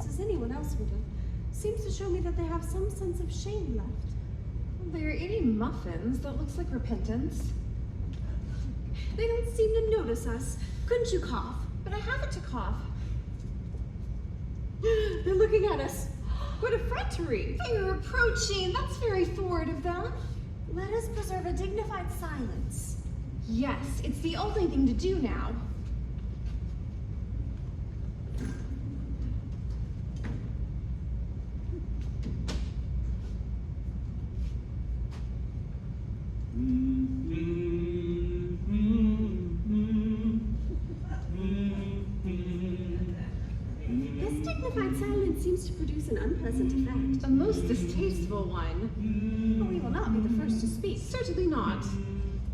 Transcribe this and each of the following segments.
silence as anyone else would have seems to show me that they have some sense of shame left. They're eating muffins. That looks like repentance. They don't seem to notice us. Couldn't you cough? But I haven't to cough. They're looking at us. What effrontery! They're approaching. That's very forward of them. Let us preserve a dignified silence. Yes, it's the only thing to do now. This dignified silence seems to produce an unpleasant effect. A most distasteful one. But we will not be the first to speak. Certainly not.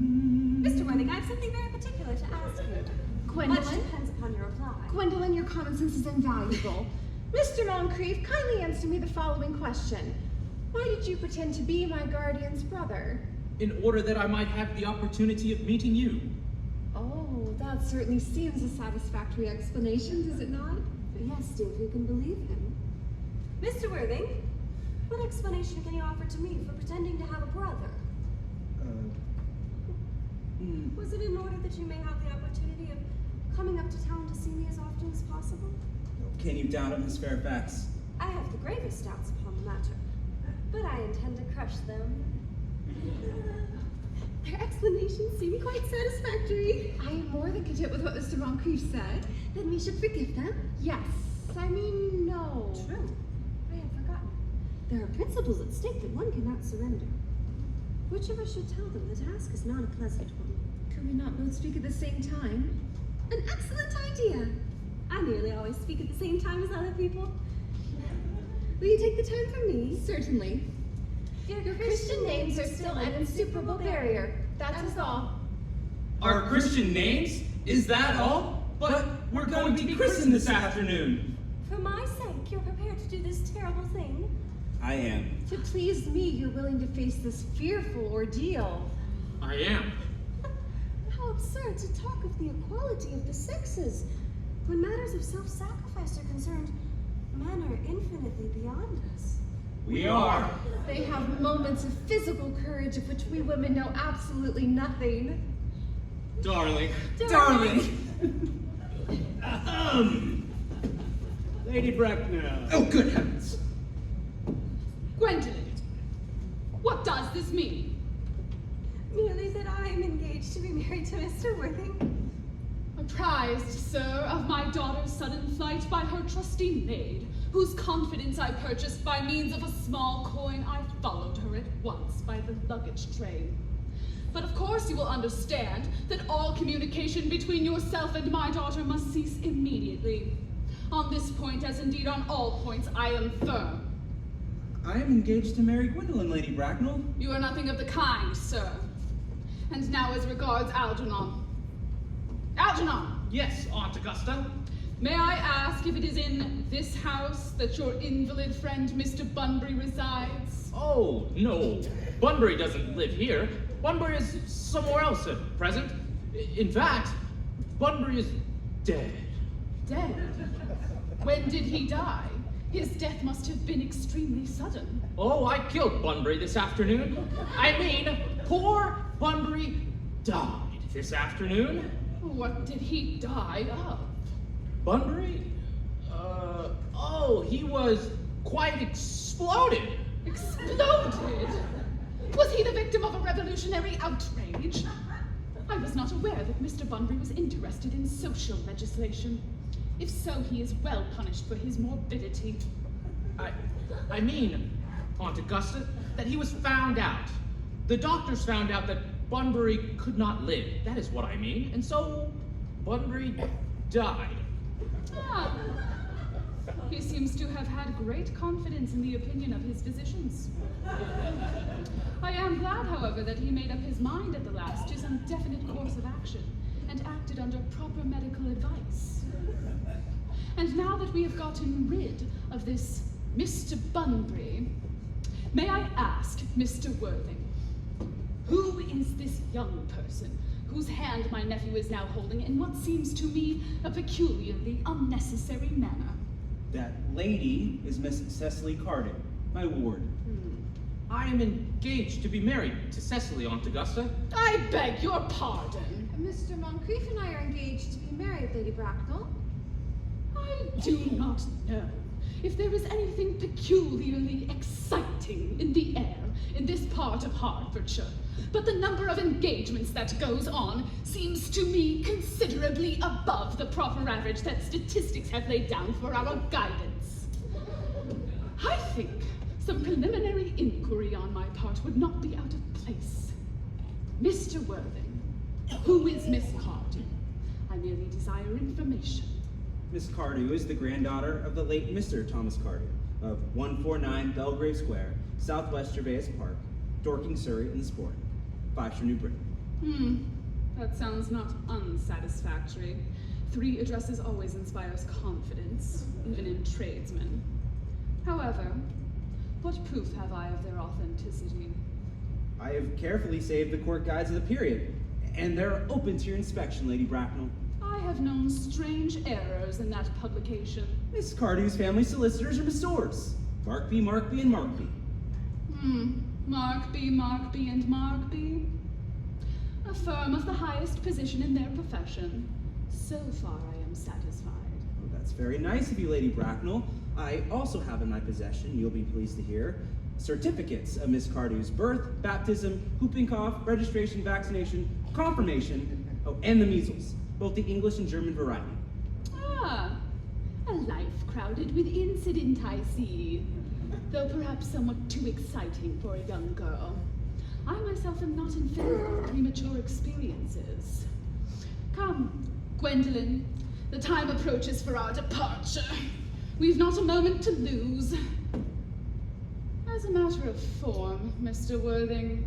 Mr. Worthing, I have something very particular to ask you. Gwendolyn? Much depends upon your reply. Gwendolyn, your common sense is invaluable. Mr. Moncrief, kindly answer me the following question. Why did you pretend to be my guardian's brother? In order that I might have the opportunity of meeting you. Oh, that certainly seems a satisfactory explanation, does it not? Yes, if you can believe him. Mr. Worthing, what explanation can you offer to me for pretending to have a brother? Was it in order that you may have the opportunity of coming up to town to see me as often as possible? Can you doubt it, Miss Fairfax? I have the gravest doubts upon the matter, but I intend to crush them. Their explanations seem quite satisfactory. I am more than content with what Mr. Moncrief said. Then we should forgive them? Yes. I mean, no. True. I had forgotten. There are principles at stake that one cannot surrender. Which of us should tell them the task is not a pleasant one? Could we not both speak at the same time? An excellent idea. I nearly always speak at the same time as other people. Will you take the time for me? Certainly. Your Christian names are still an insuperable barrier. That is all. Our Christian names? Is that all? But we're going to be christened this afternoon. For my sake, you're prepared to do this terrible thing? I am. To please me, you're willing to face this fearful ordeal. I am. How absurd to talk of the equality of the sexes. When matters of self-sacrifice are concerned, men are infinitely beyond us. We are. They have moments of physical courage of which we women know absolutely nothing. Darling. Lady Bracknell. Oh, good heavens. Gwendolyn, what does this mean? Merely that I am engaged to be married to Mr. Worthing. Apprised, sir, of my daughter's sudden flight by her trusty maid, whose confidence I purchased by means of a small coin, I followed her at once by the luggage train. But of course you will understand that all communication between yourself and my daughter must cease immediately. On this point, as indeed on all points, I am firm. I am engaged to marry Gwendolyn, Lady Bracknell. You are nothing of the kind, sir. And now as regards Algernon. Algernon! Yes, Aunt Augusta. May I ask if it is in this house that your invalid friend Mr. Bunbury resides? Oh, no. Bunbury doesn't live here. Bunbury is somewhere else at present. In fact, Bunbury is dead. Dead? When did he die? His death must have been extremely sudden. Oh, I killed Bunbury this afternoon. I mean, poor Bunbury died this afternoon. What did he die of? Bunbury? He was quite exploded. Exploded? Was he the victim of a revolutionary outrage? I was not aware that Mr. Bunbury was interested in social legislation. If so, he is well punished for his morbidity. I mean, Aunt Augusta, that he was found out. The doctors found out that Bunbury could not live. That is what I mean. And so, Bunbury died. Ah. He seems to have had great confidence in the opinion of his physicians. I am glad, however, that he made up his mind at the last to some definite course of action and acted under proper medical advice. And now that we have gotten rid of this Mr. Bunbury, may I ask, Mr. Worthing, who is this young person whose hand my nephew is now holding in what seems to me a peculiarly unnecessary manner? That lady is Miss Cecily Cardew, my ward. I am engaged to be married to Cecily, Aunt Augusta. I beg your pardon. Mr. Moncrief and I are engaged to be married, Lady Bracknell. I do not know if there is anything peculiarly exciting in the air in this part of Hertfordshire, but the number of engagements that goes on seems to me considerably above the proper average that statistics have laid down for our guidance. I think some preliminary inquiry on my part would not be out of place. Mr. Worthing, who is Miss Cardew? I merely desire information. Miss Cardew is the granddaughter of the late Mr. Thomas Cardew of 149 Belgrave Square, Southwest Gervais Park, Dorking, Surrey, in the Sport, Fifeshire, New Britain. That sounds not unsatisfactory. 3 addresses always inspires confidence, even in tradesmen. However, what proof have I of their authenticity? I have carefully saved the court guides of the period, and they're open to your inspection, Lady Bracknell. I have known strange errors in that publication. Miss Cardew's family solicitors are Miss Orrs, Markby, Markby, and Markby. Markby, and Markby. A firm of the highest position in their profession. So far, I am satisfied. Well, that's very nice of you, Lady Bracknell. I also have in my possession, you'll be pleased to hear, certificates of Miss Cardew's birth, baptism, whooping cough, registration, vaccination, confirmation, and the measles, both the English and German variety. Ah, a life crowded with incident, I see. Though perhaps somewhat too exciting for a young girl. I myself am not in favor of premature experiences. Come, Gwendolen, the time approaches for our departure. We've not a moment to lose. As a matter of form, Mr. Worthing,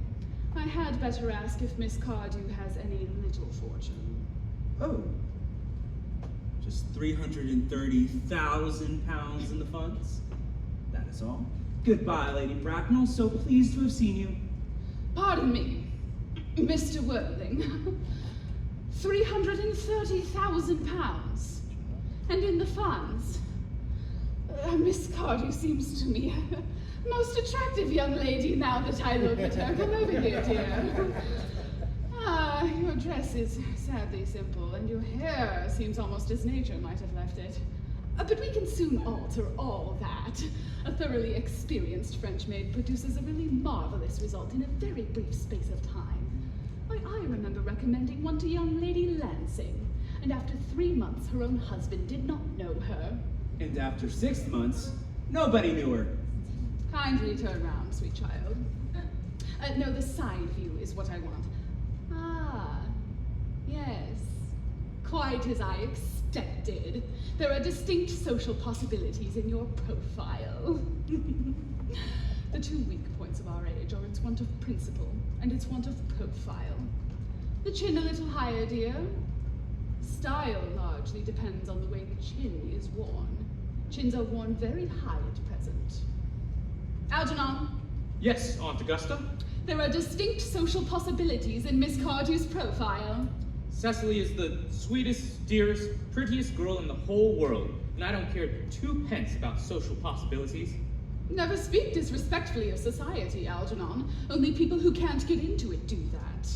I had better ask if Miss Cardew has any little fortune. Oh, just 330,000 pounds in the funds? That is all. Goodbye, Lady Bracknell. So pleased to have seen you. Pardon me, Mr. Worthing. 330,000 pounds. And in the funds. Miss Cardew seems to me a most attractive young lady now that I look at her. Come over here, dear. Ah, your dress is sadly simple, and your hair seems almost as nature might have left it. But we can soon alter all that. A thoroughly experienced French maid produces a really marvelous result in a very brief space of time. Why, I remember recommending one to young Lady Lansing, and after 3 months her own husband did not know her. And after 6 months, nobody knew her. Kindly turn round, sweet child. No, the side view is what I want. Ah, yes. Quite as I expected. There are distinct social possibilities in your profile. The 2 weak points of our age are its want of principle and its want of profile. The chin a little higher, dear. Style largely depends on the way the chin is worn. Chins are worn very high at present. Algernon, Yes, Aunt Augusta. there are distinct social possibilities in Miss Cardew's profile. Cecily is the sweetest, dearest, prettiest girl in the whole world, and I don't care 2 pence about social possibilities. Never speak disrespectfully of society, Algernon. Only people who can't get into it do that.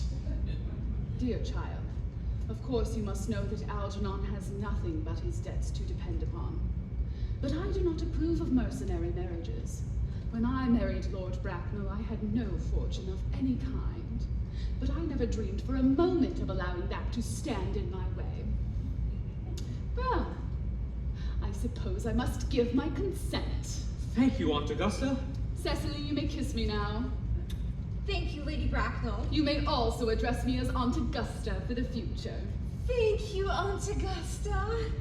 Dear child, of course you must know that Algernon has nothing but his debts to depend upon. But I do not approve of mercenary marriages. When I married Lord Bracknell, I had no fortune of any kind. But I never dreamed for a moment of allowing that to stand in my way. Well, I suppose I must give my consent. Thank you, Aunt Augusta. Cecily, you may kiss me now. Thank you, Lady Bracknell. You may also address me as Aunt Augusta for the future. Thank you, Aunt Augusta.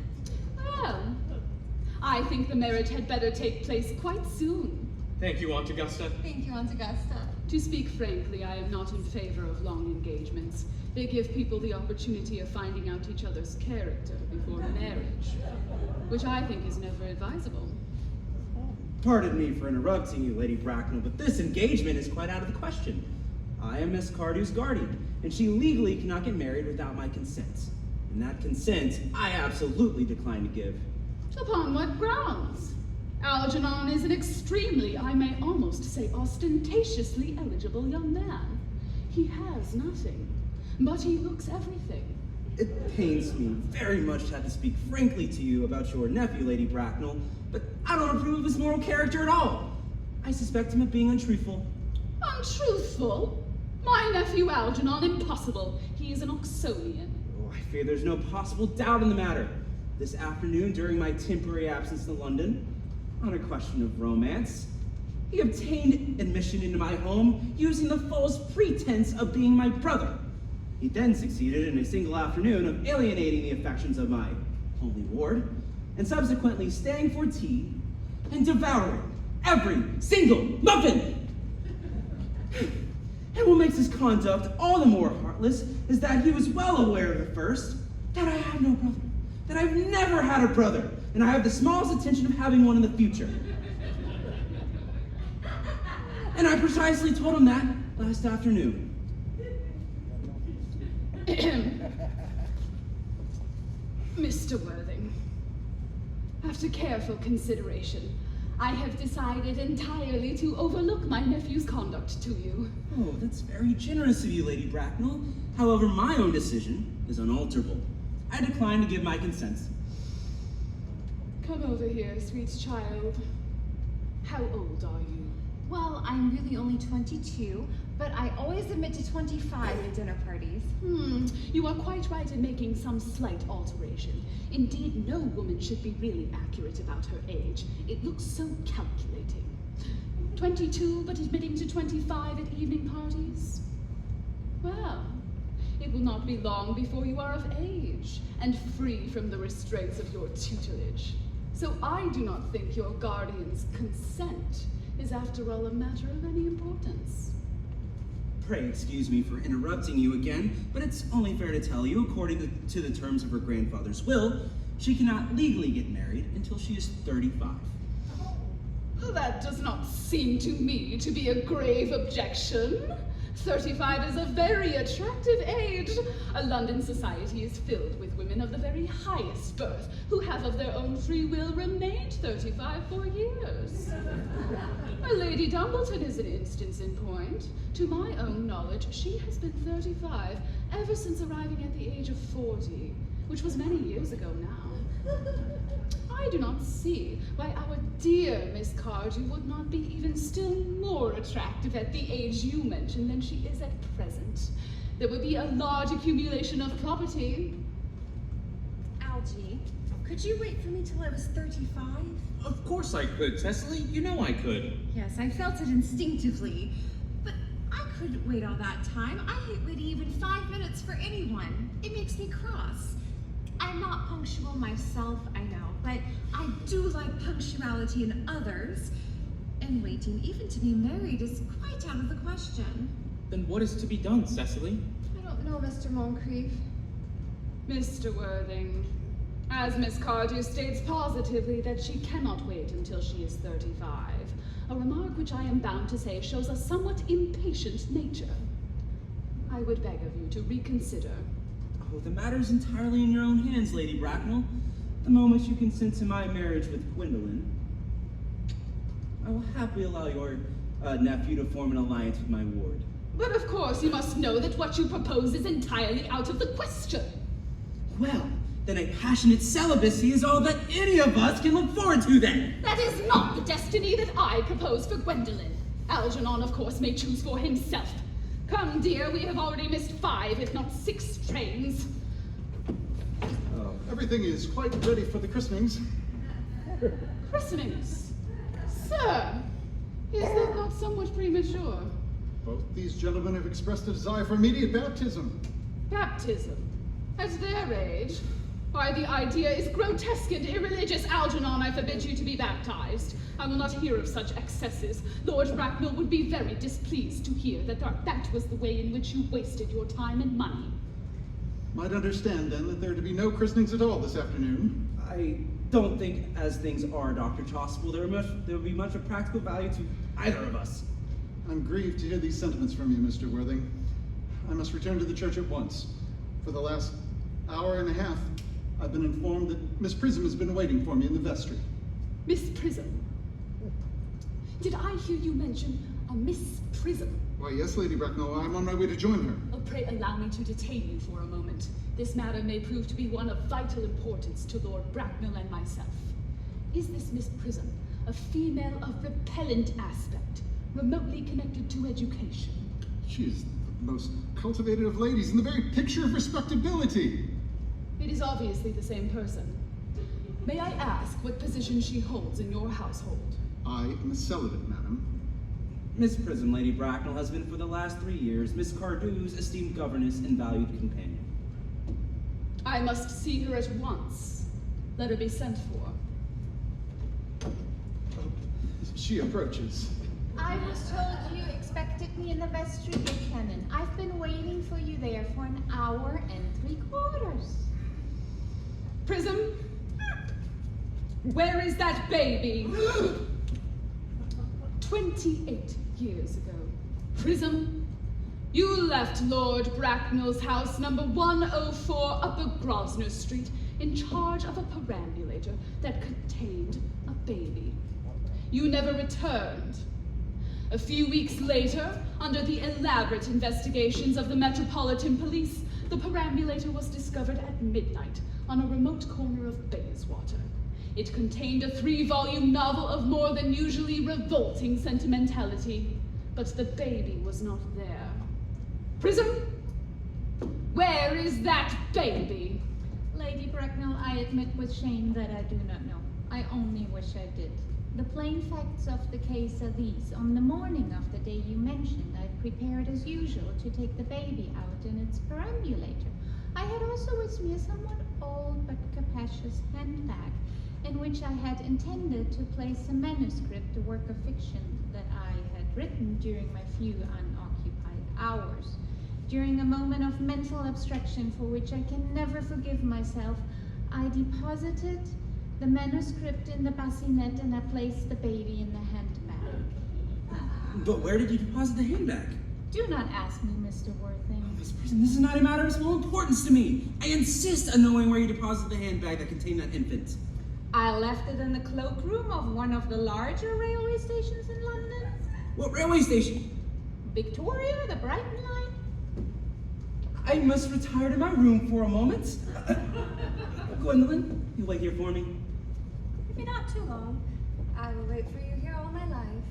Well, I think the marriage had better take place quite soon. Thank you, Aunt Augusta. Thank you, Aunt Augusta. To speak frankly, I am not in favor of long engagements. They give people the opportunity of finding out each other's character before marriage, which I think is never advisable. Pardon me for interrupting you, Lady Bracknell, but this engagement is quite out of the question. I am Miss Cardew's guardian, and she legally cannot get married without my consent. And that consent, I absolutely decline to give. Upon what grounds? Algernon is an extremely, I may almost say ostentatiously eligible young man. He has nothing, but he looks everything. It pains me very much to have to speak frankly to you about your nephew, Lady Bracknell, but I don't approve of his moral character at all. I suspect him of being untruthful. Untruthful? My nephew Algernon, impossible. He is an Oxonian. Oh, I fear there's no possible doubt in the matter. This afternoon, during my temporary absence in London, on a question of romance, he obtained admission into my home using the false pretense of being my brother. He then succeeded in a single afternoon of alienating the affections of my only ward, and subsequently staying for tea and devouring every single muffin. And what makes his conduct all the more heartless is that he was well aware of the first, that I have no brother, that I've never had a brother, and I have the smallest intention of having one in the future. And I precisely told him that last afternoon. Mr. Worthing, after careful consideration, I have decided entirely to overlook my nephew's conduct to you. Oh, that's very generous of you, Lady Bracknell. However, my own decision is unalterable. I decline to give my consent. Come over here, sweet child. How old are you? Well, I'm really only 22, but I always admit to 25 at dinner parties. You are quite right in making some slight alteration. Indeed, no woman should be really accurate about her age. It looks so calculating. 22, but admitting to 25 at evening parties? Well, it will not be long before you are of age and free from the restraints of your tutelage. So I do not think your guardian's consent is after all a matter of any importance. Pray excuse me for interrupting you again, but it's only fair to tell you, according to the terms of her grandfather's will, she cannot legally get married until she is 35. That does not seem to me to be a grave objection. 35 is a very attractive age. A London society is filled with women of the very highest birth who have of their own free will remained 35 for years. Lady Dumbleton is an instance in point. To my own knowledge, she has been 35 ever since arriving at the age of 40, which was many years ago now. I do not see why our dear Miss Cardew would not be even still more attractive at the age you mentioned than she is at present. There would be a large accumulation of property. Algie, could you wait for me till I was 35? Of course I could, Cecily. You know I could. Yes, I felt it instinctively. But I couldn't wait all that time. I hate waiting even 5 minutes for anyone. It makes me cross. I'm not punctual myself, I know, but I do like punctuality in others. And waiting even to be married is quite out of the question. Then what is to be done, Cecily? I don't know, Mr. Moncrief. Mr. Worthing, as Miss Cardew states positively that she cannot wait until she is 35, a remark which I am bound to say shows a somewhat impatient nature. I would beg of you to reconsider. Oh, the matter's entirely in your own hands, Lady Bracknell. The moment you consent to my marriage with Gwendolyn, I will happily allow your nephew to form an alliance with my ward. But of course you must know that what you propose is entirely out of the question. Well, then a passionate celibacy is all that any of us can look forward to then. That is not the destiny that I propose for Gwendolyn. Algernon, of course, may choose for himself. Come, dear, we have already missed 5, if not 6 trains. Everything is quite ready for the christenings. Christenings? Sir, is that not somewhat premature? Both these gentlemen have expressed a desire for immediate baptism. Baptism? At their age? Why, the idea is grotesque and irreligious. Algernon, I forbid you to be baptized. I will not hear of such excesses. Lord Bracknell would be very displeased to hear that that was the way in which you wasted your time and money. Might understand, then, that there are to be no christenings at all this afternoon. I don't think, as things are, Dr. Chasuble, there will be much of practical value to either of us. I'm grieved to hear these sentiments from you, Mr. Worthing. I must return to the church at once. For the last hour and a half, I've been informed that Miss Prism has been waiting for me in the vestry. Miss Prism. Did I hear you mention a Miss Prism? Why, yes, Lady Bracknell, I'm on my way to join her. Oh, pray allow me to detain you for a moment. This matter may prove to be one of vital importance to Lord Bracknell and myself. Is this Miss Prism a female of repellent aspect, remotely connected to education? She is the most cultivated of ladies and the very picture of respectability. It is obviously the same person. May I ask what position she holds in your household? I am a celibate, madam. Miss Prism, Lady Bracknell, has been for the last 3 years Miss Cardew's esteemed governess and valued companion. I must see her at once. Let her be sent for. She approaches. I was told you expected me in the vestry, Buchanan. I've been waiting for you there for an hour and 3/4. Prism, where is that baby? 28 years ago. Prism, you left Lord Bracknell's house, number 104 Upper Grosvenor Street, in charge of a perambulator that contained a baby. You never returned. A few weeks later, under the elaborate investigations of the Metropolitan Police, the perambulator was discovered at midnight on a remote corner of Bayswater. It contained a 3-volume novel of more than usually revolting sentimentality, but the baby was not there. Prism, where is that baby? Lady Bracknell, I admit with shame that I do not know. I only wish I did. The plain facts of the case are these. On the morning of the day you mentioned, I prepared as usual to take the baby out in its perambulator. I had also with me a somewhat old but capacious handbag, in which I had intended to place a manuscript, a work of fiction that I had written during my few unoccupied hours. During a moment of mental abstraction for which I can never forgive myself, I deposited the manuscript in the bassinet and I placed the baby in the handbag. But where did you deposit the handbag? Do not ask me, Mr. Worthing. Miss Prism, this is not a matter of small importance to me. I insist on knowing where you deposited the handbag that contained that infant. I left it in the cloakroom of one of the larger railway stations in London. What railway station? Victoria, the Brighton line. I must retire to my room for a moment. Gwendolyn, you wait here for me. Maybe not too long. I will wait for you here all my life.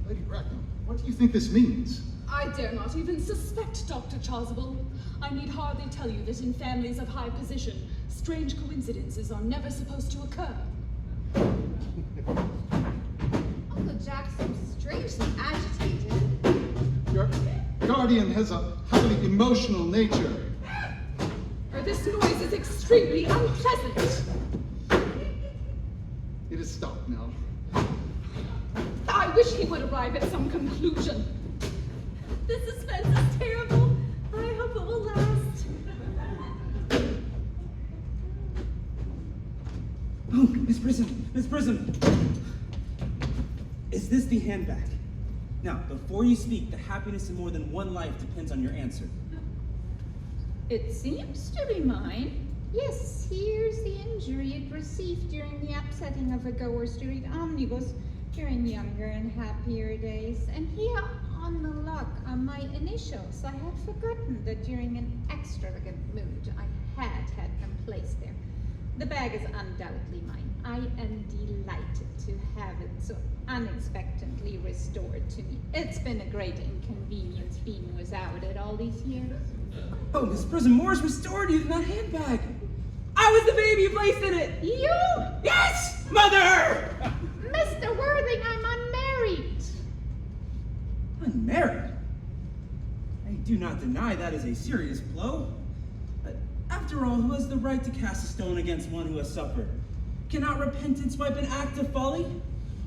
Lady Bracknell, what do you think this means? I dare not even suspect Dr. Chasuble. I need hardly tell you that in families of high position, strange coincidences are never supposed to occur. Uncle Jack seems strangely agitated. Your guardian has a highly emotional nature. This noise is extremely unpleasant. It has stopped now. I wish he would arrive at some conclusion. The suspense is terrible. I hope it will last. Oh, Miss Prism, Miss Prism. Is this the handbag? Now, before you speak, the happiness of more than one life depends on your answer. It seems to be mine. Yes, here's the injury it received during the upsetting of a Gower Street omnibus during younger and happier days. And here on the lock are my initials. I had forgotten that during an extravagant mood I had them placed there. The bag is undoubtedly mine. I am delighted to have it so unexpectedly restored to me. It's been a great inconvenience being without it all these years. Oh, Miss Prism, Moore's restored you to that handbag. I was the baby you placed in it. You? Yes, Mother! Mr. Worthing, I'm unmarried. Unmarried? I do not deny that is a serious blow. After all, who has the right to cast a stone against one who has suffered? Cannot repentance wipe an act of folly?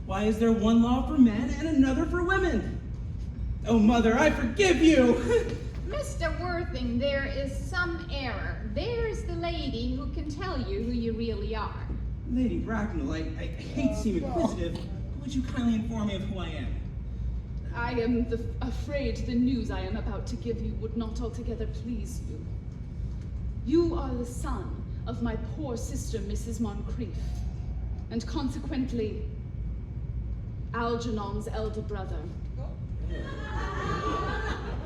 Why is there one law for men and another for women? Oh, Mother, I forgive you! Mr. Worthing, there is some error. There is the lady who can tell you who you really are. Lady Bracknell, I hate to seem inquisitive, but would you kindly inform me of who I am? I am afraid the news I am about to give you would not altogether please you. You are the son of my poor sister, Mrs. Moncrief, and consequently, Algernon's elder brother.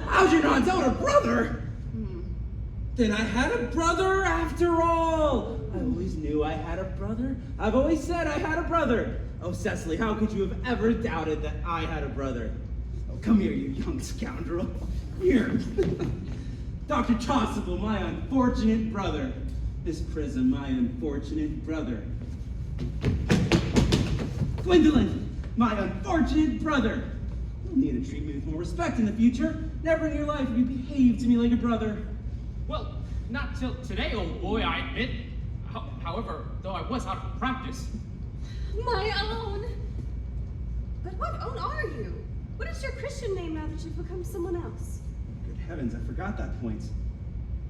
Algernon's elder brother? Then I had a brother after all. I always knew I had a brother. I've always said I had a brother. Oh, Cecily, how could you have ever doubted that I had a brother? Oh, come here, you young scoundrel. Here. Dr. Chasuble, my unfortunate brother. Miss Prism, my unfortunate brother. Gwendolyn, my unfortunate brother. You'll need to treat me with more respect in the future. Never in your life have you behaved to me like a brother. Well, not till today, old boy, I admit. However, though I was out of practice. My own! But what own are you? What is your Christian name now that you've become someone else? Good heavens, I forgot that point.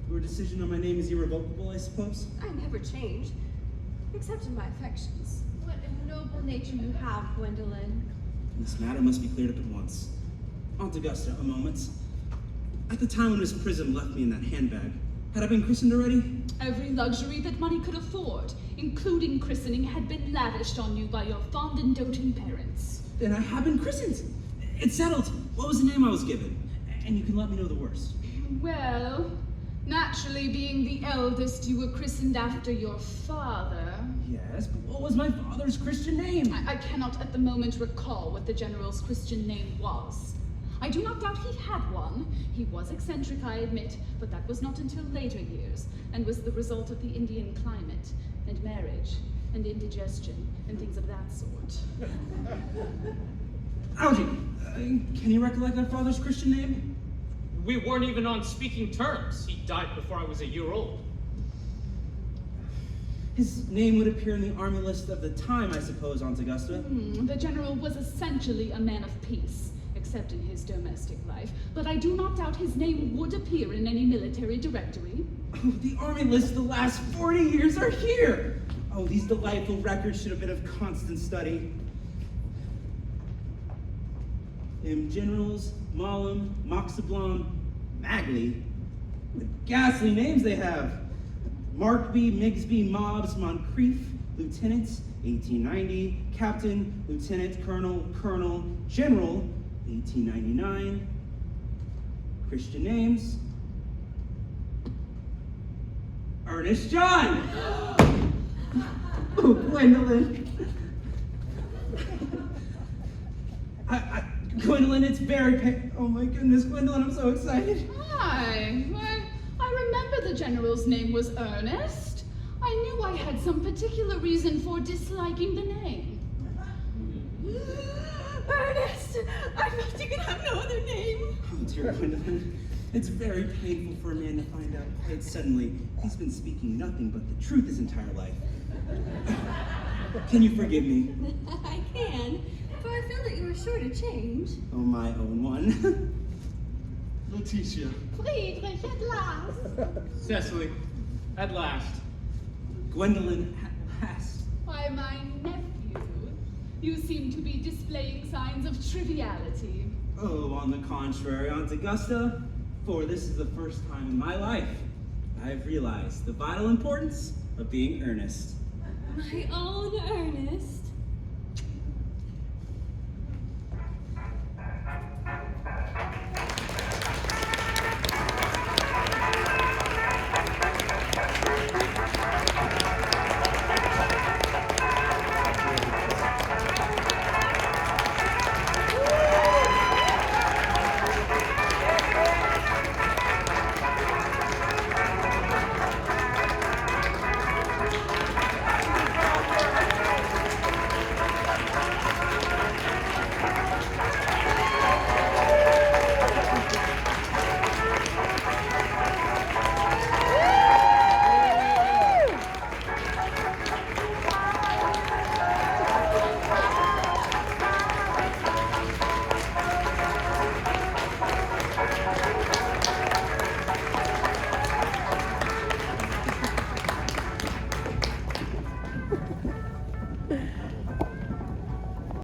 Your decision on my name is irrevocable, I suppose? I never change, except in my affections. What a noble nature you have, Gwendolyn. This matter must be cleared up at once. Aunt Augusta, a moment. At the time when Miss Prism left me in that handbag, had I been christened already? Every luxury that money could afford, including christening, had been lavished on you by your fond and doting parents. Then I have been christened. It's settled. What was the name I was given? And you can let me know the worst. Well, naturally, being the eldest, you were christened after your father. Yes, but what was my father's Christian name? I cannot at the moment recall what the general's Christian name was. I do not doubt he had one. He was eccentric, I admit, but that was not until later years, and was the result of the Indian climate, and marriage, and indigestion, and things of that sort. Algie, can you recollect our father's Christian name? We weren't even on speaking terms. He died before I was a year old. His name would appear in the army list of the time, I suppose, Aunt Augusta. The general was essentially a man of peace, except in his domestic life, but I do not doubt his name would appear in any military directory. Oh, the army list the last 40 years are here! Oh, these delightful records should have been of constant study. Generals, Malum, Moxiblan, Magley. What ghastly names they have. Markby, Migsby, Mobbs, Moncrief, Lieutenant, 1890, Captain, Lieutenant, Colonel, General, 1899. Christian names. Ernest John! Oh, Gwendolyn. Gwendolyn, it's very oh my goodness, Gwendolyn, I'm so excited. Hi, I remember the general's name was Earnest. I knew I had some particular reason for disliking the name. Ernest! I thought you could have no other name. Oh, dear Gwendolyn, it's very painful for a man to find out quite suddenly he's been speaking nothing but the truth his entire life. Can you forgive me? I can, for I feel that you are sure to change. Oh, my own one. Letitia. Friedrich, at last. Cecily, at last. Gwendolyn, at last. Why, my nephew, you seem to be displaying signs of triviality. Oh, on the contrary, Aunt Augusta, for this is the first time in my life I have realized the vital importance of being earnest. My own Ernest.